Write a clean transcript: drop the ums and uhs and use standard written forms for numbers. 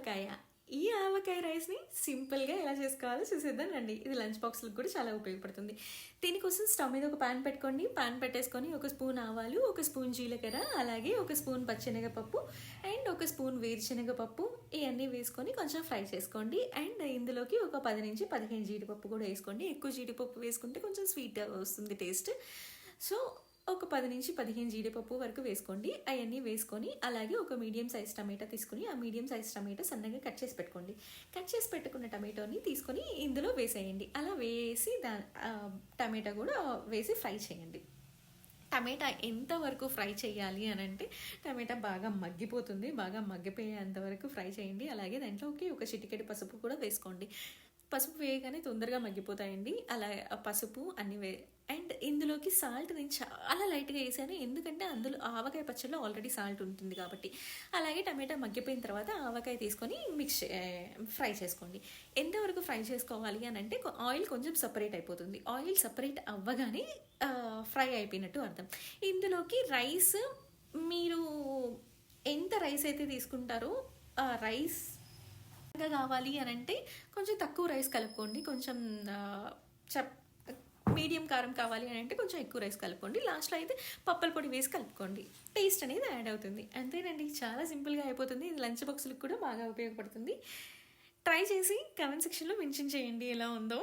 ఆవకాయ. ఈ ఆవకాయ రైస్‌ని సింపుల్‌గా ఎలా చేసుకోవాలో చూసేద్దాం రండి. ఇది లంచ్ బాక్స్‌లకి కూడా చాలా ఉపయోగపడుతుంది. దీనికోసం స్టవ్ మీద ఒక పాన్ పెట్టుకోండి. పాన్ పెట్టేసుకొని ఒక స్పూన్ ఆవాలు, ఒక స్పూన్ జీలకర్ర, అలాగే ఒక స్పూన్ పచ్చెనగపప్పు అండ్ ఒక స్పూన్ వేరుశనగపప్పు ఇయన్నీ వేసుకొని కొంచెం ఫ్రై చేసుకోండి. అండ్ ఇందులోకి ఒక 10-15 జీడిపప్పు కూడా వేసుకోండి. ఎక్కువ జీడిపప్పు వేసుకుంటే కొంచెం స్వీట్ వస్తుంది టేస్ట్. సో ఒక 10-15 జీడిపప్పు వరకు వేసుకోండి. అవన్నీ వేసుకొని అలాగే ఒక మీడియం సైజ్ టమాటా తీసుకొని ఆ మీడియం సైజ్ టమాటా సన్నగా కట్ చేసి పెట్టుకోండి. కట్ చేసి పెట్టుకున్న టమాటోని తీసుకొని ఇందులో వేసేయండి. అలా వేసి టమాటా కూడా వేసి ఫ్రై చేయండి. టమాటా ఎంతవరకు ఫ్రై చేయాలి అని అంటే టమాటా బాగా మగ్గిపోతుంది. బాగా మగ్గిపోయేంత వరకు ఫ్రై చేయండి. అలాగే దాంట్లోకి ఒక చిటికెడు పసుపు కూడా వేసుకోండి. పసుపు వేయగానే తొందరగా మగ్గిపోతాయండి. అలా పసుపు అన్నీ అండ్ ఇందులోకి సాల్ట్ నేను చాలా లైట్గా వేసాను. ఎందుకంటే అందులో ఆవకాయ పచ్చడిలో ఆల్రెడీ సాల్ట్ ఉంటుంది కాబట్టి. అలాగే టమాటా మగ్గిపోయిన తర్వాత ఆవకాయ తీసుకొని ఫ్రై చేసుకోండి. ఎంతవరకు ఫ్రై చేసుకోవాలి అని అంటే ఆయిల్ కొంచెం సపరేట్ అయిపోతుంది. ఆయిల్ సపరేట్ అవ్వగానే ఫ్రై అయిపోయినట్టు అర్థం. ఇందులోకి రైస్ మీరు ఎంత రైస్ అయితే తీసుకుంటారో ఆ రైస్ కావాలి అని అంటే కొంచెం తక్కువ రైస్ కలుపుకోండి. కొంచెం మీడియం కారం కావాలి అని అంటే కొంచెం ఎక్కువ రైస్ కలుపుకోండి. లాస్ట్లో అయితే పప్పుల పొడి వేసి కలుపుకోండి. టేస్ట్ అనేది యాడ్ అవుతుంది. అంతేనండి, చాలా సింపుల్గా అయిపోతుంది. ఇది లంచ్ బాక్స్లకు కూడా బాగా ఉపయోగపడుతుంది. ట్రై చేసి కామెంట్ సెక్షన్లో మెన్షన్ చేయండి ఎలా ఉందో.